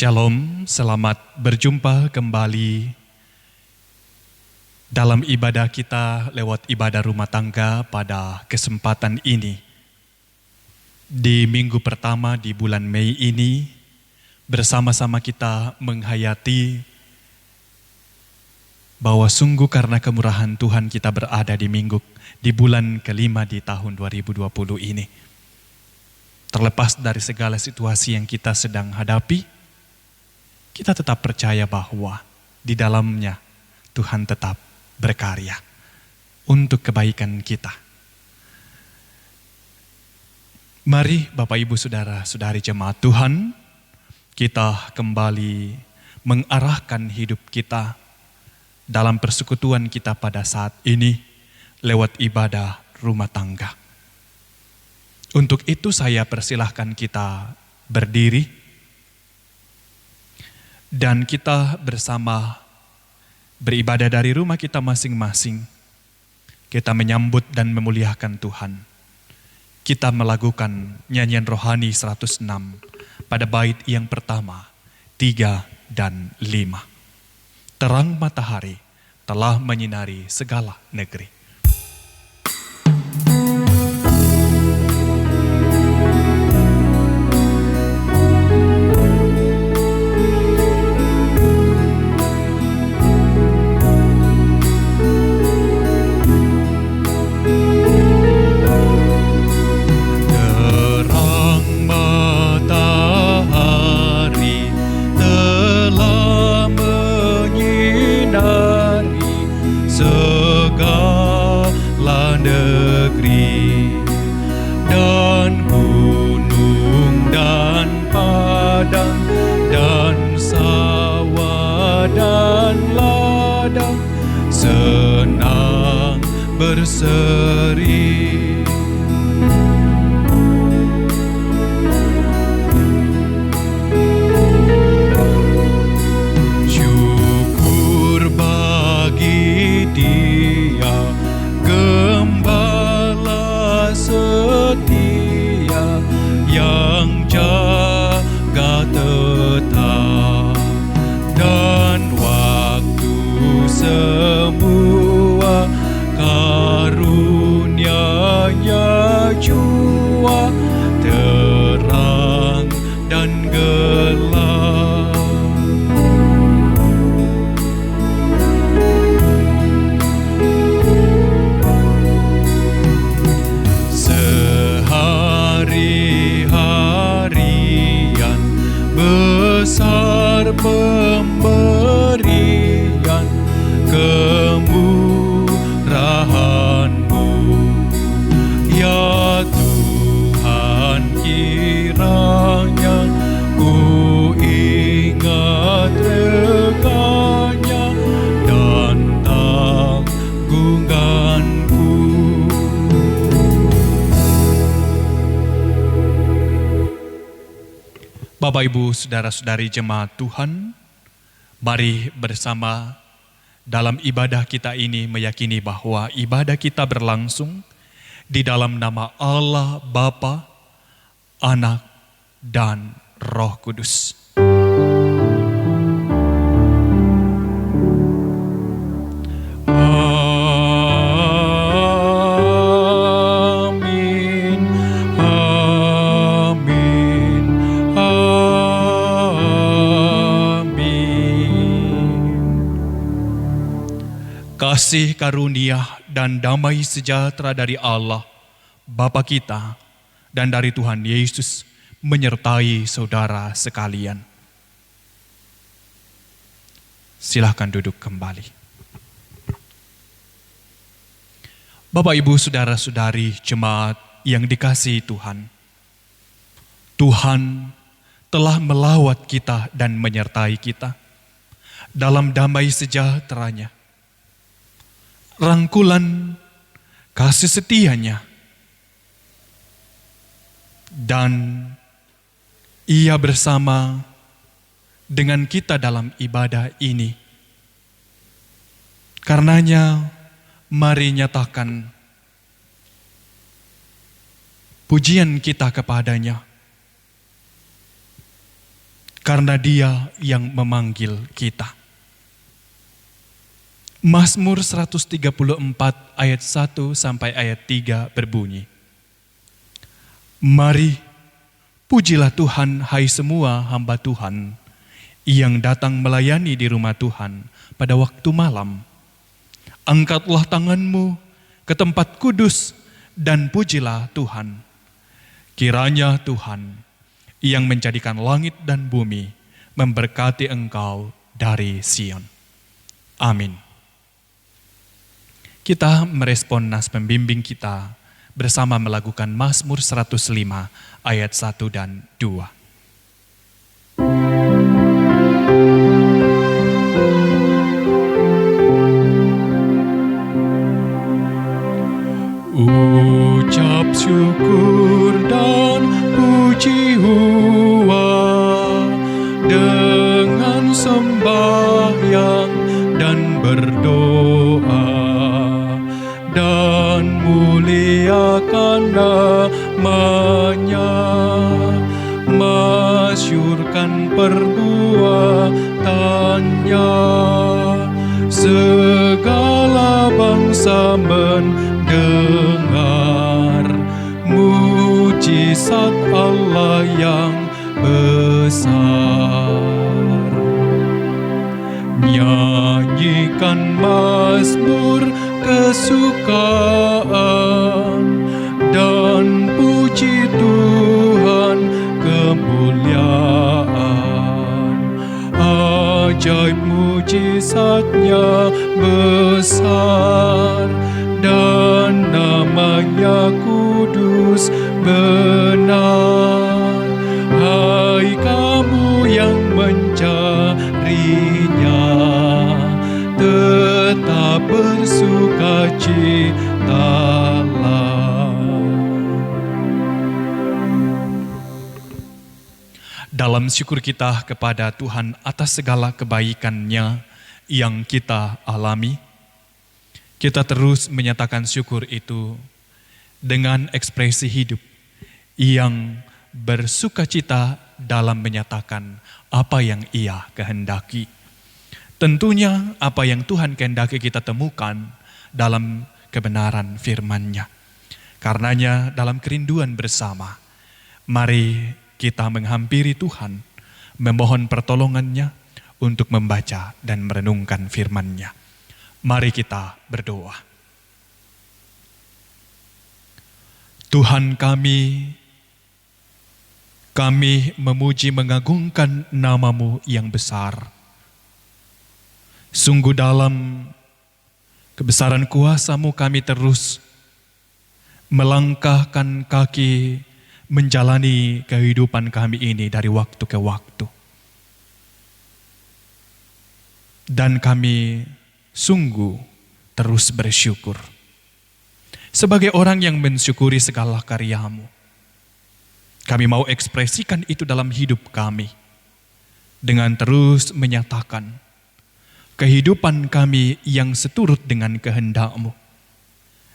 Shalom, selamat berjumpa kembali dalam ibadah kita lewat ibadah rumah tangga pada kesempatan ini. Di minggu pertama di bulan Mei ini, bersama-sama kita menghayati bahwa sungguh karena kemurahan Tuhan kita berada di bulan kelima di tahun 2020 ini. Terlepas dari segala situasi yang kita sedang hadapi, kita tetap percaya bahwa di dalamnya Tuhan tetap berkarya untuk kebaikan kita. Mari Bapak Ibu Saudara-saudari jemaat Tuhan, kita kembali mengarahkan hidup kita dalam persekutuan kita pada saat ini lewat ibadah rumah tangga. Untuk itu saya persilahkan kita berdiri dan kita bersama beribadah dari rumah kita masing-masing. Kita menyambut dan memuliakan Tuhan. Kita melakukan nyanyian rohani 106 pada bait yang pertama, 3 dan 5. Terang matahari telah menyinari segala negeri. Senang berseri, syukur bagi Dia, Gembala setia yang jaga tetap dan waktu semua karunia-Nya jua terang dan gelap. Sehari-harian besar pemberian kemurahan-Mu, ya Tuhan, kiranya ku ingat reganya dan tanggunganku. Bapak Ibu Saudara-saudari jemaat Tuhan, mari bersama dalam ibadah kita ini meyakini bahwa ibadah kita berlangsung di dalam nama Allah Bapa, Anak, dan Roh Kudus. Amin, amin, amin. Kasih karunia dan damai sejahtera dari Allah, Bapa kita, dan dari Tuhan Yesus menyertai saudara sekalian. Silahkan duduk kembali. Bapak, Ibu, Saudara-saudari jemaat yang dikasihi Tuhan, Tuhan telah melawat kita dan menyertai kita dalam damai sejahtera-Nya. Rangkulan kasih setia-Nya, dan Ia bersama dengan kita dalam ibadah ini. Karenanya mari nyatakan pujian kita kepada-Nya. karena Dia yang memanggil kita. Mazmur 134 ayat 1 sampai ayat 3 berbunyi, "Mari, pujilah Tuhan, hai semua hamba Tuhan, yang datang melayani di rumah Tuhan pada waktu malam. Angkatlah tanganmu ke tempat kudus dan pujilah Tuhan. Kiranya Tuhan yang menjadikan langit dan bumi memberkati engkau dari Sion." Amin. Kita merespon nas pembimbing kita bersama melakukan Mazmur 105 ayat 1 dan 2. Ucap syukur dan puji hua dengan sembahyang dan berdoa, dan muliakan namanya, masyurkan perbuatannya. Segala bangsa mendengar mujizat Allah yang besar. Nyanyikan mazmur kesukaan dan puji Tuhan kemuliaan. Ajaib mujizatnya besar dan namanya kudus benar. Hai kamu yang mencarinya, tetap bersukacitalah. Dalam syukur kita kepada Tuhan atas segala kebaikan-Nya yang kita alami, kita terus menyatakan syukur itu dengan ekspresi hidup yang bersukacita dalam menyatakan apa yang Ia kehendaki. Tentunya apa yang Tuhan kehendaki kita temukan dalam kebenaran firman-Nya. Karenanya dalam kerinduan bersama, mari kita menghampiri Tuhan, memohon pertolongan-Nya untuk membaca dan merenungkan firman-Nya. Mari kita berdoa. Tuhan kami memuji mengagungkan nama-Mu yang besar. Sungguh dalam kebesaran kuasa-Mu kami terus melangkahkan kaki menjalani kehidupan kami ini dari waktu ke waktu. Dan kami sungguh terus bersyukur. Sebagai orang yang mensyukuri segala karya-Mu, kami mau ekspresikan itu dalam hidup kami dengan terus menyatakan kehidupan kami yang seturut dengan kehendak-Mu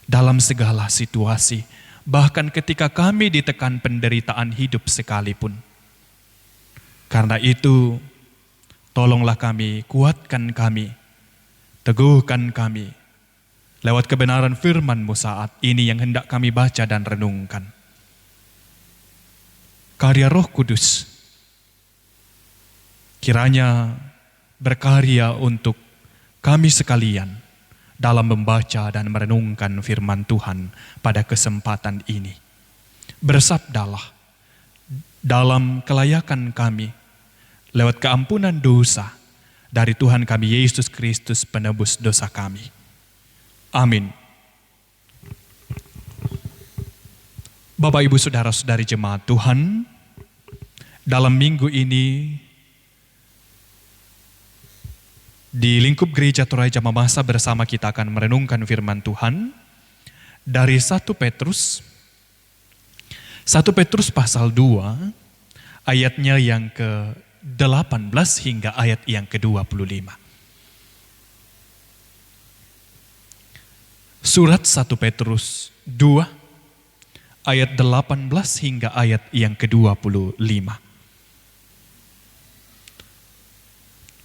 dalam segala situasi, bahkan ketika kami ditekan penderitaan hidup sekalipun. Karena itu, tolonglah kami, kuatkan kami, teguhkan kami, lewat kebenaran firman-Mu saat ini yang hendak kami baca dan renungkan. Karya Roh Kudus, kiranya berkarya untuk kami sekalian dalam membaca dan merenungkan firman Tuhan pada kesempatan ini. Bersabdalah dalam kelayakan kami, lewat keampunan dosa dari Tuhan kami Yesus Kristus penebus dosa kami. Amin. Bapak, Ibu, Saudara-saudari jemaat Tuhan, dalam minggu ini di lingkup Gereja Toraja Mamasa bersama kita akan merenungkan firman Tuhan dari 1 Petrus pasal 2 ayatnya yang ke-18 hingga ayat yang ke-25. Surat 1 Petrus 2 ayat 18 hingga ayat yang ke-25.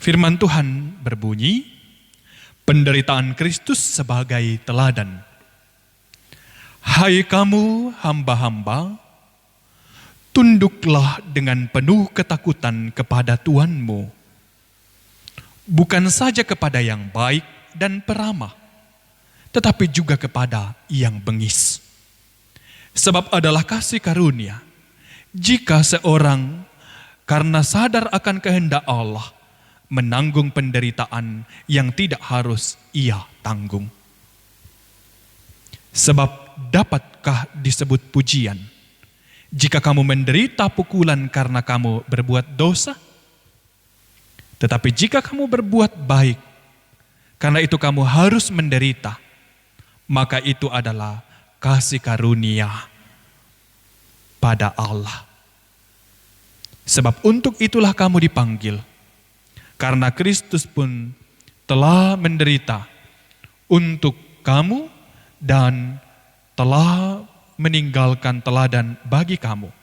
Firman Tuhan berbunyi, penderitaan Kristus sebagai teladan. Hai kamu hamba-hamba, tunduklah dengan penuh ketakutan kepada Tuhanmu, bukan saja kepada yang baik dan peramah, tetapi juga kepada yang bengis. Sebab adalah kasih karunia, jika seorang karena sadar akan kehendak Allah, menanggung penderitaan yang tidak harus ia tanggung. Sebab dapatkah disebut pujian jika kamu menderita pukulan karena kamu berbuat dosa? Tetapi jika kamu berbuat baik, karena itu kamu harus menderita, maka itu adalah kasih karunia pada Allah. Sebab untuk itulah kamu dipanggil, karena Kristus pun telah menderita untuk kamu dan telah meninggalkan teladan bagi kamu,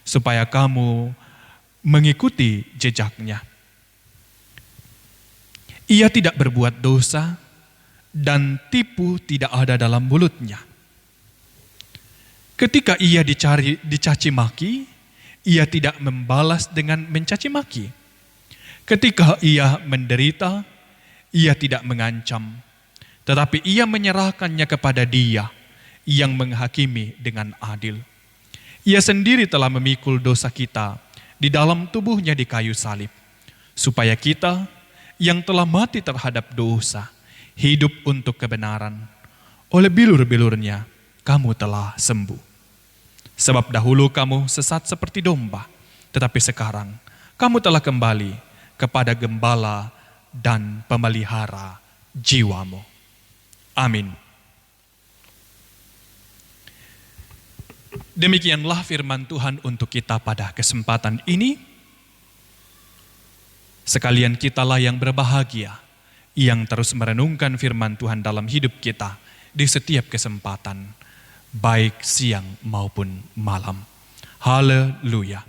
supaya kamu mengikuti jejaknya. Ia tidak berbuat dosa dan tipu tidak ada dalam mulutnya. Ketika ia dicaci maki, ia tidak membalas dengan mencaci maki. Ketika ia menderita, ia tidak mengancam, tetapi ia menyerahkannya kepada Dia yang menghakimi dengan adil. Ia sendiri telah memikul dosa kita di dalam tubuhnya di kayu salib, supaya kita yang telah mati terhadap dosa, hidup untuk kebenaran. Oleh bilur-bilurnya kamu telah sembuh. Sebab dahulu kamu sesat seperti domba, tetapi sekarang kamu telah kembali kepada gembala dan pemelihara jiwamu. Amin. Demikianlah firman Tuhan untuk kita pada kesempatan ini. Sekalian kitalah yang berbahagia, yang terus merenungkan firman Tuhan dalam hidup kita di setiap kesempatan, baik siang maupun malam. Haleluya.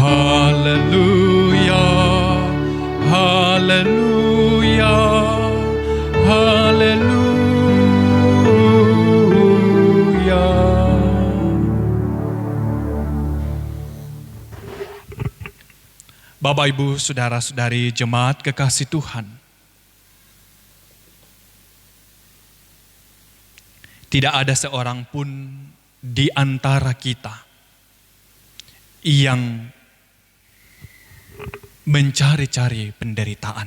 Haleluya, haleluya, haleluya. Bapak, Ibu, Saudara-saudari jemaat kekasih Tuhan, tidak ada seorang pun di antara kita yang mencari-cari penderitaan.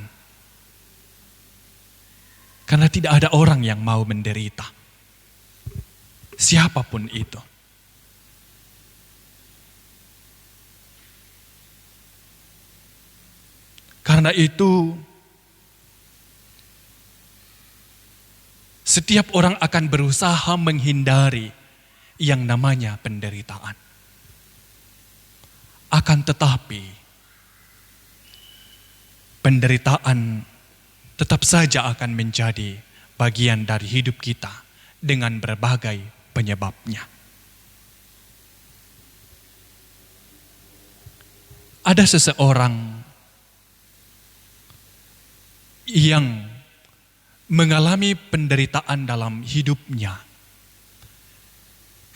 Karena tidak ada orang yang mau menderita. Siapapun itu. Karena itu, setiap orang akan berusaha menghindari yang namanya penderitaan. Akan tetapi, penderitaan tetap saja akan menjadi bagian dari hidup kita dengan berbagai penyebabnya. Ada seseorang yang mengalami penderitaan dalam hidupnya.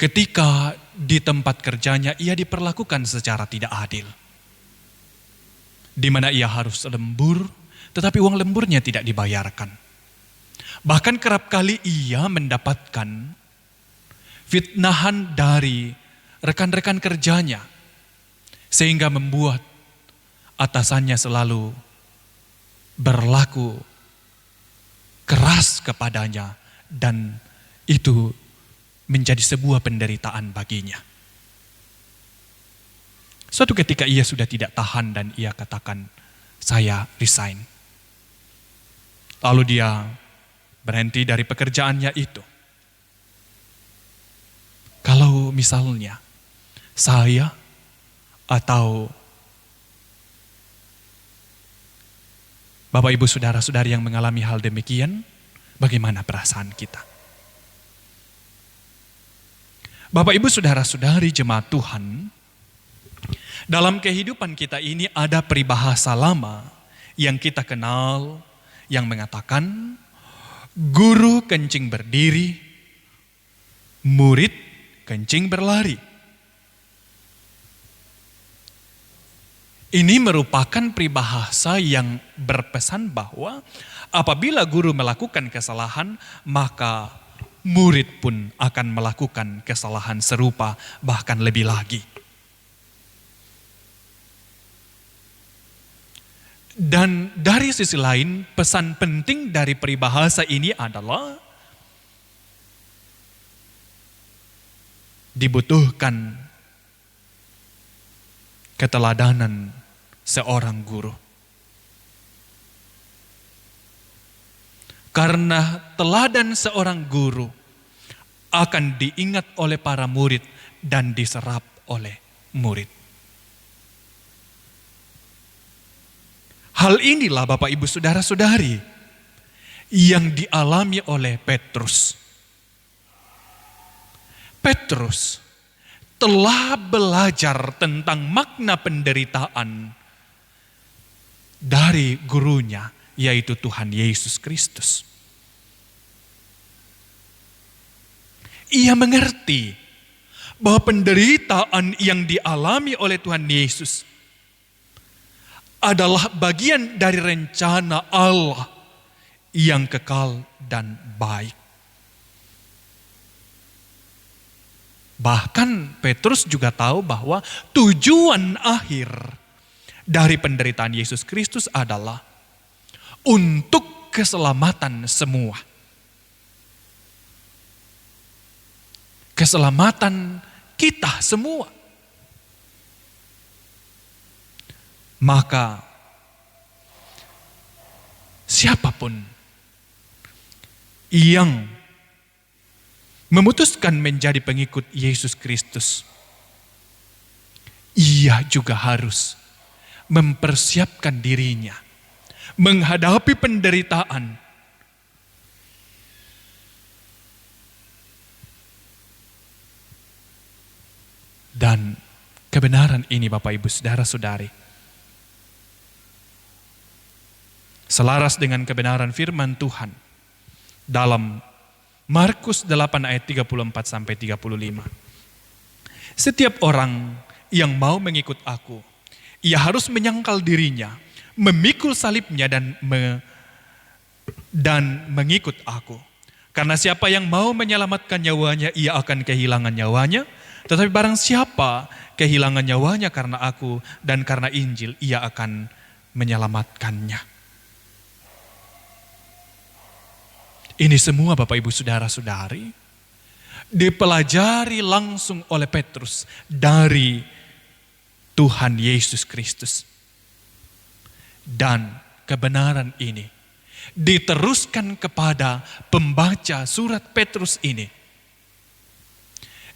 Ketika di tempat kerjanya ia diperlakukan secara tidak adil. Di mana ia harus lembur, tetapi uang lemburnya tidak dibayarkan. Bahkan kerap kali ia mendapatkan fitnahan dari rekan-rekan kerjanya, sehingga membuat atasannya selalu berlaku keras kepadanya, dan itu menjadi sebuah penderitaan baginya. Suatu ketika ia sudah tidak tahan dan ia katakan, saya resign. Lalu dia berhenti dari pekerjaannya itu. Kalau misalnya saya atau Bapak, Ibu, Saudara-saudari yang mengalami hal demikian, bagaimana perasaan kita? Bapak, Ibu, Saudara-saudari jemaat Tuhan, Dalam kehidupan kita ini ada peribahasa lama yang kita kenal yang mengatakan guru kencing berdiri, murid kencing berlari. Ini merupakan peribahasa yang berpesan bahwa apabila guru melakukan kesalahan, maka murid pun akan melakukan kesalahan serupa, bahkan lebih lagi. Dan dari sisi lain, pesan penting dari peribahasa ini adalah dibutuhkan keteladanan seorang guru. Karena teladan seorang guru akan diingat oleh para murid dan diserap oleh murid. Hal inilah Bapak Ibu Saudara-saudari yang dialami oleh Petrus. Petrus telah belajar tentang makna penderitaan dari gurunya, yaitu Tuhan Yesus Kristus. Ia mengerti bahwa penderitaan yang dialami oleh Tuhan Yesus adalah bagian dari rencana Allah yang kekal dan baik. Bahkan Petrus juga tahu bahwa tujuan akhir dari penderitaan Yesus Kristus adalah untuk keselamatan semua. Keselamatan kita semua. Maka siapapun yang memutuskan menjadi pengikut Yesus Kristus, ia juga harus mempersiapkan dirinya menghadapi penderitaan. Dan kebenaran ini Bapak Ibu Saudara-saudari, selaras dengan kebenaran firman Tuhan dalam Markus 8 ayat 34 sampai 35. Setiap orang yang mau mengikut aku, ia harus menyangkal dirinya, memikul salibnya dan mengikut aku. Karena siapa yang mau menyelamatkan nyawanya, ia akan kehilangan nyawanya. Tetapi barang siapa kehilangan nyawanya karena aku dan karena Injil, ia akan menyelamatkannya. Ini semua Bapak Ibu Saudara-saudari dipelajari langsung oleh Petrus dari Tuhan Yesus Kristus. Dan kebenaran ini diteruskan kepada pembaca surat Petrus ini.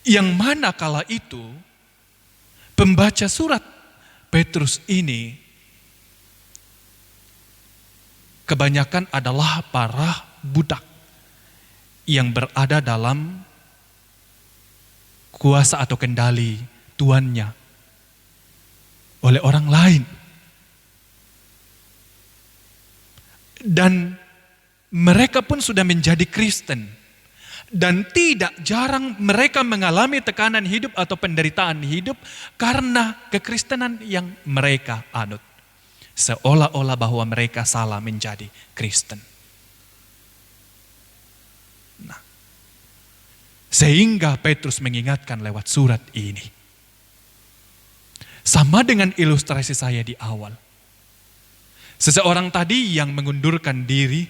Yang mana kala itu pembaca surat Petrus ini kebanyakan adalah para budak yang berada dalam kuasa atau kendali tuannya oleh orang lain. Dan mereka pun sudah menjadi Kristen. Dan tidak jarang mereka mengalami tekanan hidup atau penderitaan hidup karena kekristenan yang mereka anut. Seolah-olah bahwa mereka salah menjadi Kristen. Sehingga Petrus mengingatkan lewat surat ini. Sama dengan ilustrasi saya di awal. Seseorang tadi yang mengundurkan diri,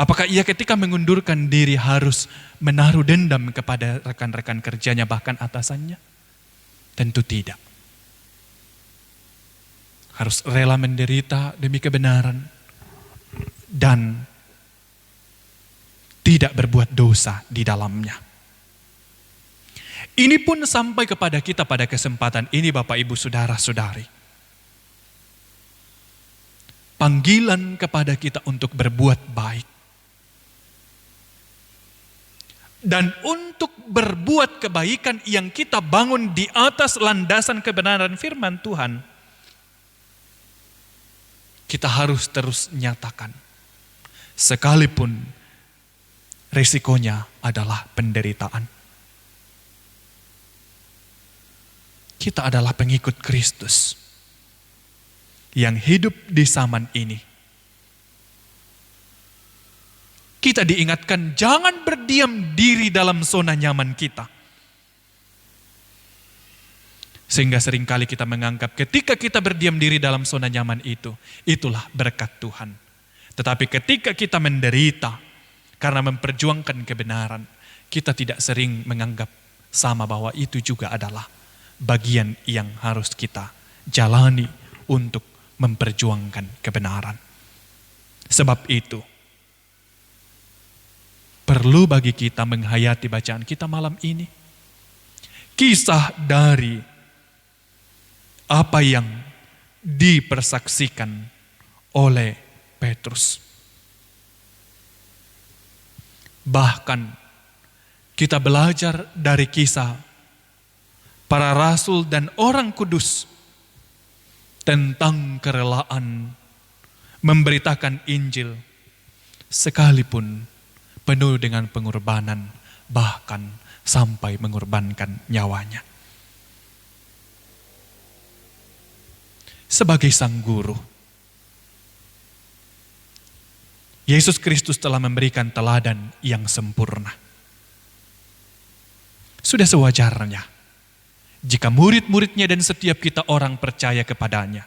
apakah ia ketika mengundurkan diri harus menaruh dendam kepada rekan-rekan kerjanya bahkan atasannya? Tentu tidak. Harus rela menderita demi kebenaran dan tidak berbuat dosa di dalamnya. Ini pun sampai kepada kita pada kesempatan ini Bapak Ibu Saudara-saudari. Panggilan kepada kita untuk berbuat baik Dan untuk berbuat kebaikan yang kita bangun di atas landasan kebenaran firman Tuhan, kita harus terus nyatakan. Sekalipun risikonya adalah penderitaan. Kita adalah pengikut Kristus yang hidup di zaman ini. Kita diingatkan jangan berdiam diri dalam zona nyaman kita. Sehingga seringkali kita menganggap ketika kita berdiam diri dalam zona nyaman itu, itulah berkat Tuhan. Tetapi ketika kita menderita karena memperjuangkan kebenaran, kita tidak sering menganggap sama bahwa itu juga adalah bagian yang harus kita jalani untuk memperjuangkan kebenaran. Sebab itu, perlu bagi kita menghayati bacaan kita malam ini. Kisah dari apa yang dipersaksikan oleh Petrus. Bahkan kita belajar dari kisah para rasul dan orang kudus tentang kerelaan memberitakan Injil sekalipun penuh dengan pengorbanan, bahkan sampai mengorbankan nyawanya. Sebagai sang guru, Yesus Kristus telah memberikan teladan yang sempurna. Sudah sewajarnya jika murid-muridnya dan setiap kita orang percaya kepadanya,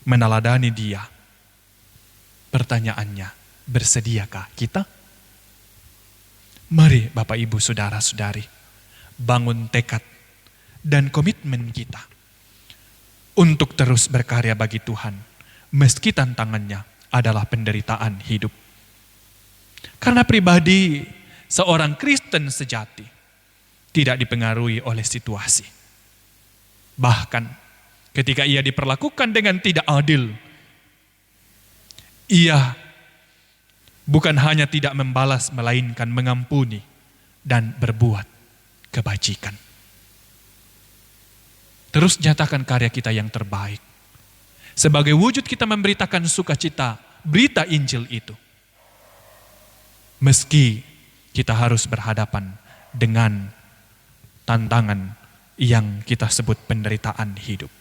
meneladani dia. Pertanyaannya, bersediakah kita? Mari Bapak Ibu Saudara-saudari, bangun tekad dan komitmen kita untuk terus berkarya bagi Tuhan, meski tantangannya adalah penderitaan hidup. Karena pribadi seorang Kristen sejati tidak dipengaruhi oleh situasi. Bahkan ketika ia diperlakukan dengan tidak adil, ia bukan hanya tidak membalas, melainkan mengampuni dan berbuat kebajikan. Terus nyatakan karya kita yang terbaik. Sebagai wujud kita memberitakan sukacita, berita Injil itu. Meski kita harus berhadapan dengan tantangan yang kita sebut penderitaan hidup.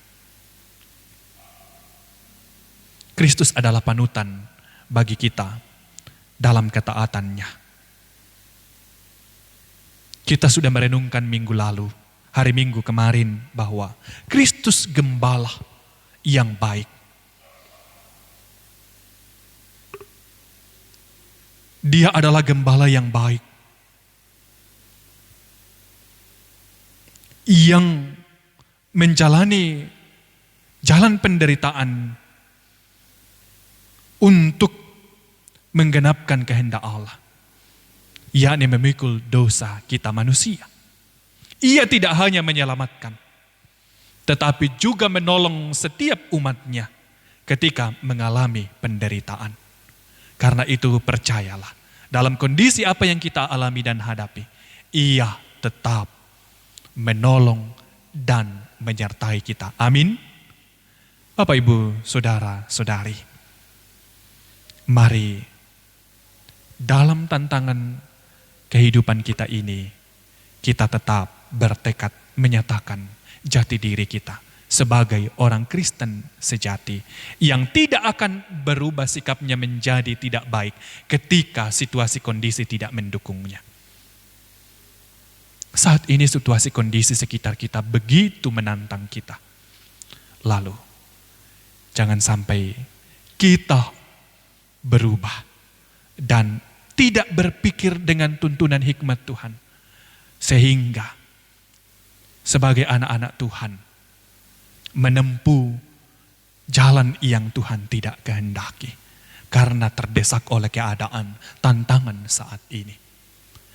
Kristus adalah panutan bagi kita dalam ketaatannya. Kita sudah merenungkan minggu lalu, hari Minggu kemarin, bahwa Kristus gembala yang baik. Dia adalah gembala yang baik, yang menjalani jalan penderitaan untuk menggenapkan kehendak Allah, yakni memikul dosa kita manusia. Ia tidak hanya menyelamatkan, tetapi juga menolong setiap umatnya ketika mengalami penderitaan. Karena itu percayalah, dalam kondisi apa yang kita alami dan hadapi, ia tetap menolong dan menyertai kita. Amin. Bapak, Ibu, Saudara-saudari, mari dalam tantangan kehidupan kita ini, kita tetap bertekad menyatakan jati diri kita sebagai orang Kristen sejati yang tidak akan berubah sikapnya menjadi tidak baik ketika situasi kondisi tidak mendukungnya. Saat ini situasi kondisi sekitar kita begitu menantang kita. Lalu, jangan sampai kita berubah dan tidak berpikir dengan tuntunan hikmat Tuhan. Sehingga sebagai anak-anak Tuhan menempuh jalan yang Tuhan tidak kehendaki. Karena terdesak oleh keadaan, tantangan saat ini.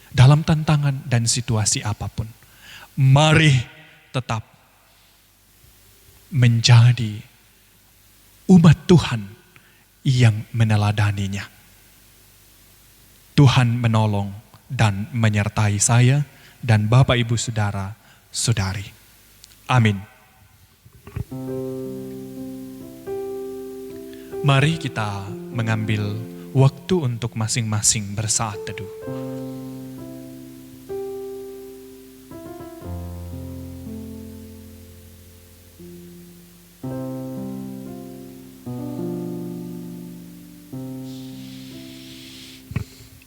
Dalam tantangan dan situasi apapun, mari tetap menjadi umat Tuhan yang meneladaninya. Tuhan menolong dan menyertai saya dan Bapak Ibu Saudara-saudari. Amin. Mari kita mengambil waktu untuk masing-masing bersaat teduh.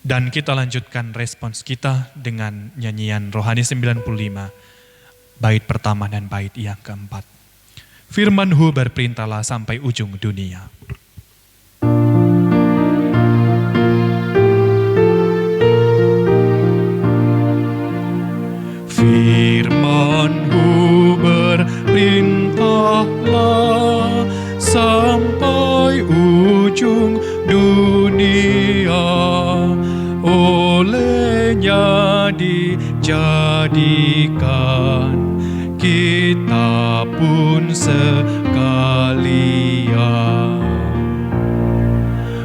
Dan kita lanjutkan respons kita dengan nyanyian Rohani 95, bait pertama dan bait yang keempat. Firman-Hu berperintahlah sampai ujung dunia. Firman-Hu berperintahlah sampai ujung dunia, olehnya dijadikan kita pun sekalian.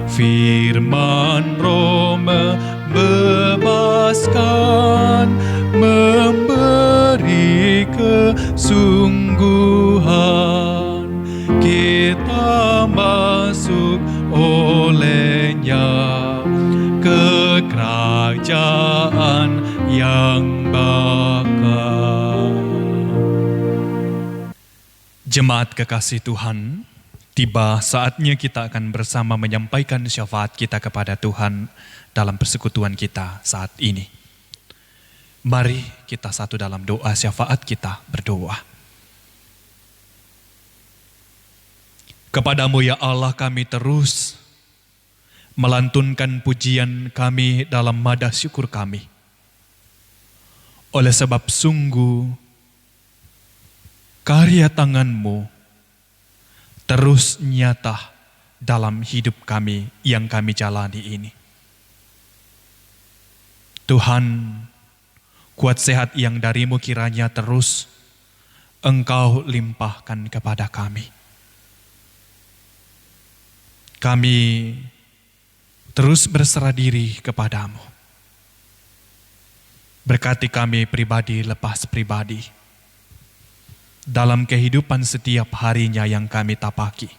Firman Roh membebaskan, memberi kesungguhan, kita masuk olehnya ke kerajaan yang bakal. Jemaat kekasih Tuhan, tiba saatnya kita akan bersama menyampaikan syafaat kita kepada Tuhan dalam persekutuan kita saat ini. Mari kita satu dalam doa syafaat kita berdoa. Kepadamu ya Allah kami terus melantunkan pujian kami dalam madah syukur kami. Oleh sebab sungguh karya tangan-Mu terus nyata dalam hidup kami yang kami jalani ini. Tuhan, kuat sehat yang dari-Mu kiranya terus Engkau limpahkan kepada kami. Kami terus berserah diri kepadamu. Berkati kami pribadi lepas pribadi dalam kehidupan setiap harinya yang kami tapaki.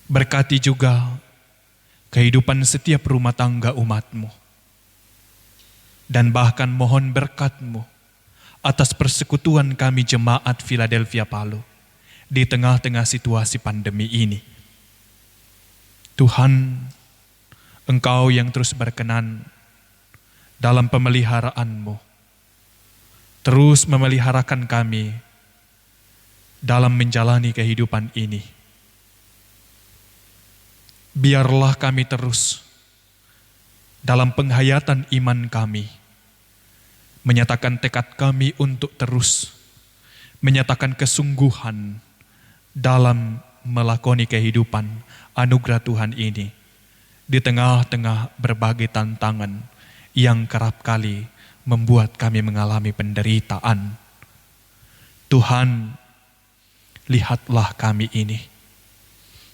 Berkati juga kehidupan setiap rumah tangga umat-Mu. Dan bahkan mohon berkat-Mu atas persekutuan kami jemaat Philadelphia Palu di tengah-tengah situasi pandemi ini. Tuhan, Engkau yang terus berkenan dalam pemeliharaan-Mu, terus memeliharakan kami dalam menjalani kehidupan ini. Biarlah kami terus dalam penghayatan iman kami, menyatakan tekad kami untuk terus menyatakan kesungguhan dalam melakoni kehidupan anugerah Tuhan ini. Di tengah-tengah berbagai tantangan yang kerap kali membuat kami mengalami penderitaan. Tuhan, lihatlah kami ini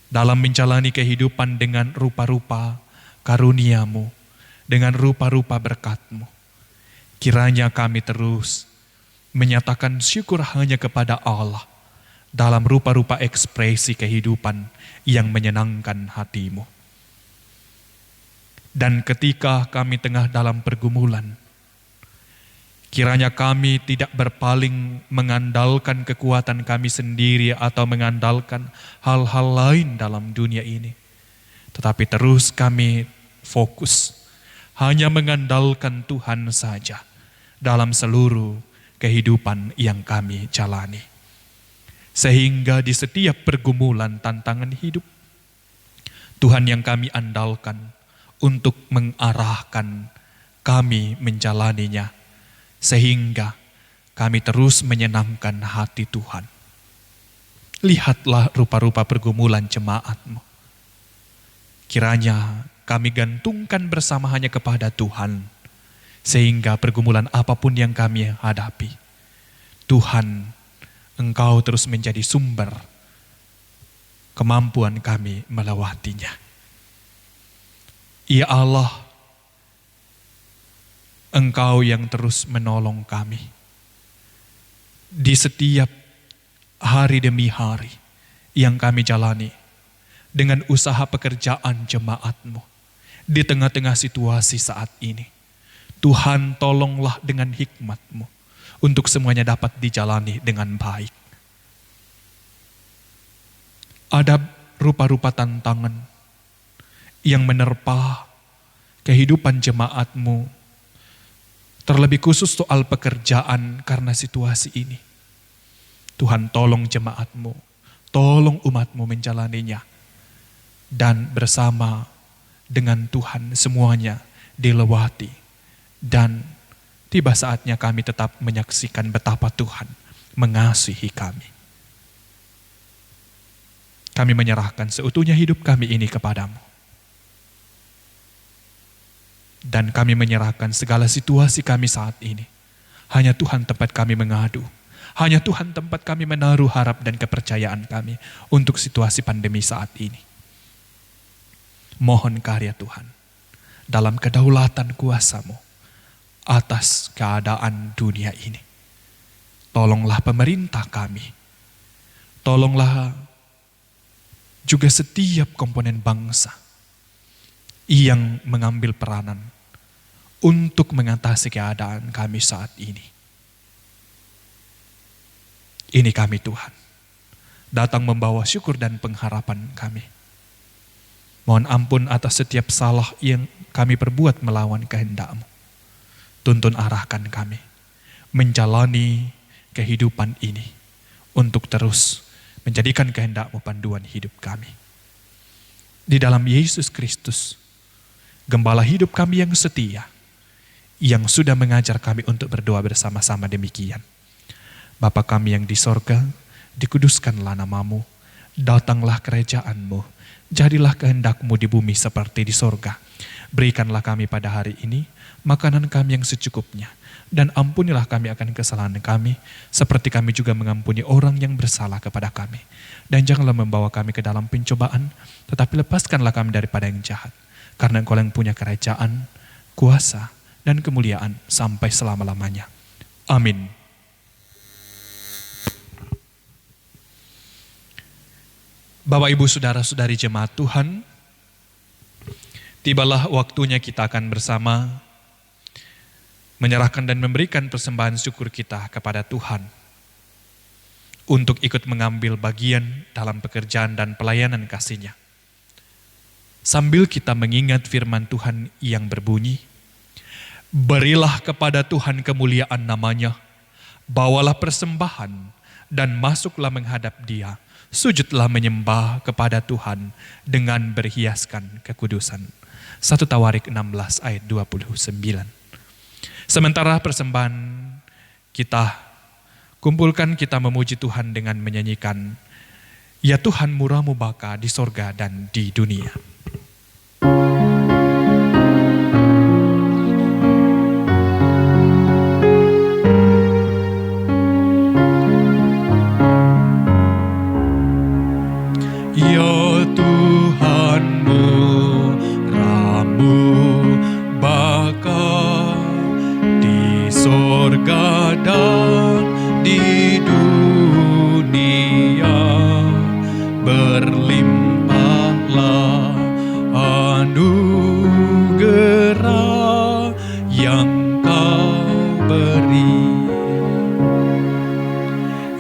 dalam menjalani kehidupan dengan rupa-rupa karunia-Mu, dengan rupa-rupa berkat-Mu. Kiranya kami terus menyatakan syukur hanya kepada Allah dalam rupa-rupa ekspresi kehidupan yang menyenangkan hati-Mu. Dan ketika kami tengah dalam pergumulan, kiranya kami tidak berpaling mengandalkan kekuatan kami sendiri atau mengandalkan hal-hal lain dalam dunia ini. Tetapi terus kami fokus hanya mengandalkan Tuhan saja dalam seluruh kehidupan yang kami jalani. Sehingga di setiap pergumulan tantangan hidup, Tuhan yang kami andalkan untuk mengarahkan kami menjalaninya, sehingga kami terus menyenangkan hati Tuhan. Lihatlah rupa-rupa pergumulan jemaat-Mu. Kiranya kami gantungkan bersama hanya kepada Tuhan, sehingga pergumulan apapun yang kami hadapi, Tuhan, Engkau terus menjadi sumber kemampuan kami melewatinya. Ya Allah, Engkau yang terus menolong kami di setiap hari demi hari yang kami jalani dengan usaha pekerjaan jemaat-Mu di tengah-tengah situasi saat ini. Tuhan, tolonglah dengan hikmat-Mu untuk semuanya dapat dijalani dengan baik. Ada rupa-rupa tantangan yang menerpa kehidupan jemaat-Mu, terlebih khusus soal pekerjaan karena situasi ini. Tuhan, tolong jemaat-Mu, tolong umat-Mu menjalaninya, dan bersama dengan Tuhan semuanya dilewati, dan tiba saatnya kami tetap menyaksikan betapa Tuhan mengasihi kami. Kami menyerahkan seutuhnya hidup kami ini kepadamu. Dan kami menyerahkan segala situasi kami saat ini. Hanya Tuhan tempat kami mengadu. Hanya Tuhan tempat kami menaruh harap dan kepercayaan kami untuk situasi pandemi saat ini. Mohon karya Tuhan dalam kedaulatan kuasa-Mu atas keadaan dunia ini. Tolonglah pemerintah kami. Tolonglah juga setiap komponen bangsa yang mengambil peranan untuk mengatasi keadaan kami saat ini. Ini kami Tuhan, datang membawa syukur dan pengharapan kami. Mohon ampun atas setiap salah yang kami perbuat melawan kehendak-Mu. Tuntun arahkan kami menjalani kehidupan ini untuk terus menjadikan kehendak-Mu panduan hidup kami. Di dalam Yesus Kristus, Gembala hidup kami yang setia, yang sudah mengajar kami untuk berdoa bersama-sama demikian. Bapa kami yang di sorga, dikuduskanlah nama-Mu, datanglah kerajaan-Mu, jadilah kehendak-Mu di bumi seperti di sorga. Berikanlah kami pada hari ini makanan kami yang secukupnya, dan ampunilah kami akan kesalahan kami, seperti kami juga mengampuni orang yang bersalah kepada kami. Dan janganlah membawa kami ke dalam pencobaan, tetapi lepaskanlah kami daripada yang jahat. Karena Engkau yang punya kerajaan, kuasa, dan kemuliaan sampai selama-lamanya. Amin. Bapak, Ibu, Saudara-saudari jemaat Tuhan, tibalah waktunya kita akan bersama menyerahkan dan memberikan persembahan syukur kita kepada Tuhan untuk ikut mengambil bagian dalam pekerjaan dan pelayanan kasih-Nya. Sambil kita mengingat firman Tuhan yang berbunyi, berilah kepada Tuhan kemuliaan nama-Nya, bawalah persembahan dan masuklah menghadap Dia, sujudlah menyembah kepada Tuhan dengan berhiaskan kekudusan. 1 Tawarik 16 ayat 29. Sementara persembahan kita kumpulkan, kita memuji Tuhan dengan menyanyikan, ya Tuhan murah-Mu baka di sorga dan di dunia. Ya Tuhan murah-Mu baka di sorga dan di dunia, berlimpahlah anugerah yang Kau beri.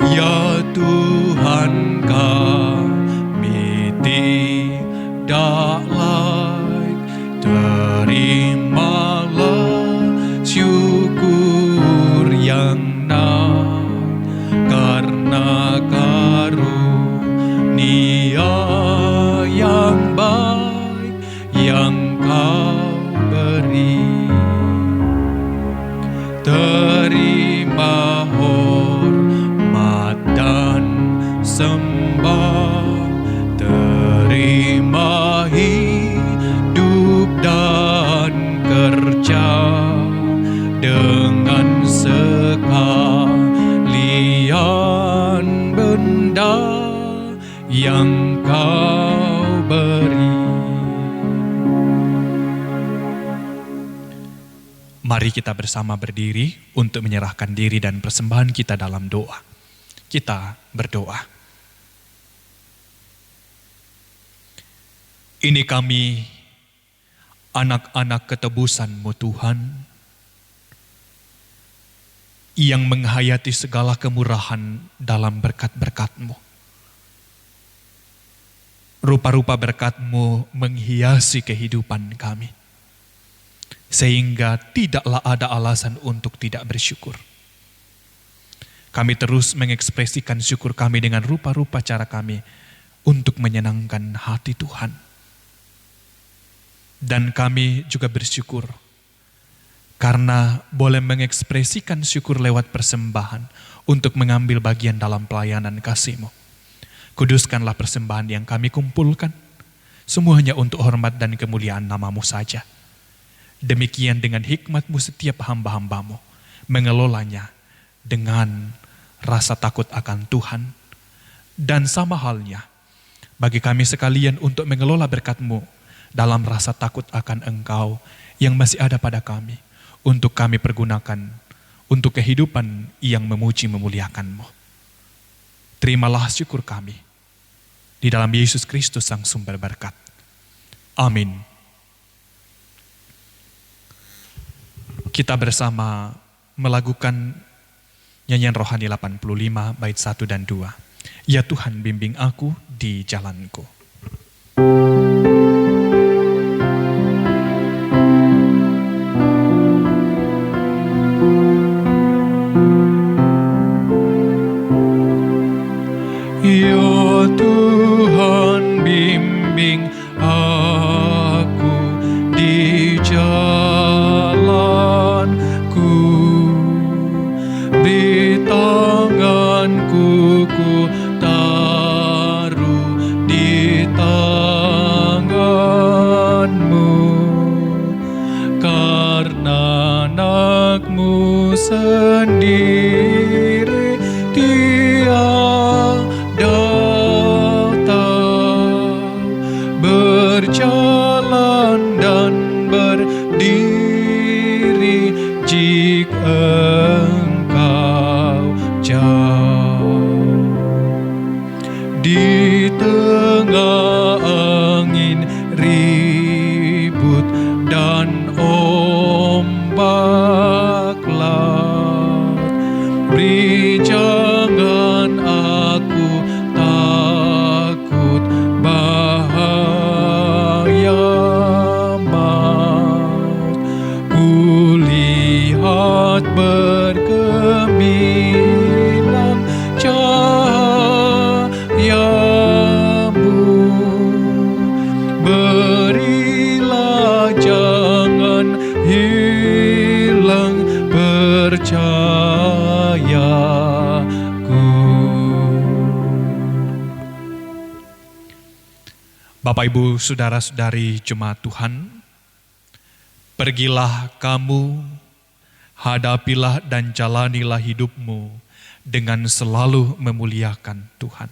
Ya Tuhan, kami tidak layak, terimalah syukur yang naik karena karunia yang baik yang Kau beri. Terima hormat dan sembah, terima hidup dan kerja dengan sekalian benda yang Kau beri. Mari kita bersama berdiri untuk menyerahkan diri dan persembahan kita dalam doa. Kita berdoa. Ini kami, anak-anak ketebusan-Mu Tuhan, yang menghayati segala kemurahan dalam berkat-berkat-Mu. Rupa-rupa berkat-Mu menghiasi kehidupan kami, sehingga tidaklah ada alasan untuk tidak bersyukur. Kami terus mengekspresikan syukur kami dengan rupa-rupa cara kami untuk menyenangkan hati Tuhan. Dan kami juga bersyukur karena boleh mengekspresikan syukur lewat persembahan untuk mengambil bagian dalam pelayanan kasih-Mu. Kuduskanlah persembahan yang kami kumpulkan, semuanya untuk hormat dan kemuliaan nama-Mu saja. Demikian dengan hikmat-Mu setiap hamba-hamba-Mu mengelolanya dengan rasa takut akan Tuhan. Dan sama halnya bagi kami sekalian untuk mengelola berkat-Mu dalam rasa takut akan Engkau yang masih ada pada kami, untuk kami pergunakan untuk kehidupan yang memuji memuliakan-Mu. Terimalah syukur kami di dalam Yesus Kristus Sang Sumber Berkat. Amin. Kita bersama melakukan nyanyian rohani 85 bait 1 dan 2. Ya Tuhan, bimbing aku di jalanku. Ya Tuhan, bimbing aku di jalanku, di tanganku ku taruh di tangan-Mu, karena anak-Mu sendiri berjalan dan berdiri jika Engkau jauh. Di tengah angin ribut dan ombak laut, beri jangan aku takut bahaya maut. Kulihat bergemilang cahaya-Mu, berilah jangan hilang percayaku. Bapak, Ibu, Saudara-saudari Jemaat Tuhan, pergilah kamu, hadapilah dan jalanilah hidupmu dengan selalu memuliakan Tuhan.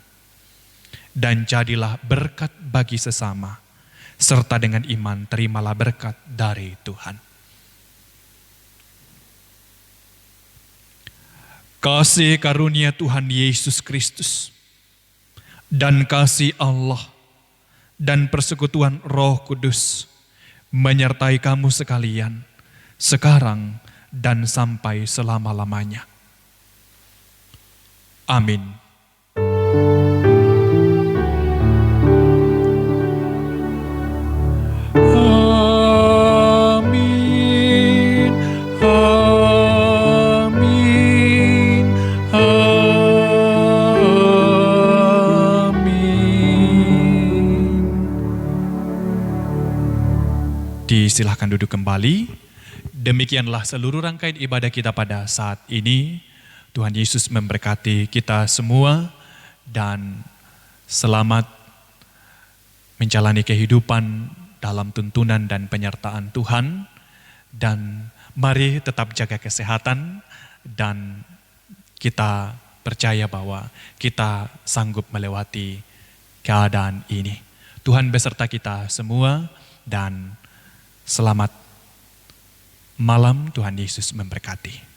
Dan jadilah berkat bagi sesama, serta dengan iman terimalah berkat dari Tuhan. Kasih karunia Tuhan Yesus Kristus dan kasih Allah dan persekutuan Roh Kudus menyertai kamu sekalian sekarang dan sampai selama-lamanya. Amin. Amin. Amin. Amin. Disilahkan duduk kembali. Demikianlah seluruh rangkaian ibadah kita pada saat ini. Tuhan Yesus memberkati kita semua dan selamat menjalani kehidupan dalam tuntunan dan penyertaan Tuhan. Dan mari tetap jaga kesehatan dan kita percaya bahwa kita sanggup melewati keadaan ini. Tuhan beserta kita semua dan selamat malam Tuhan Yesus memberkati.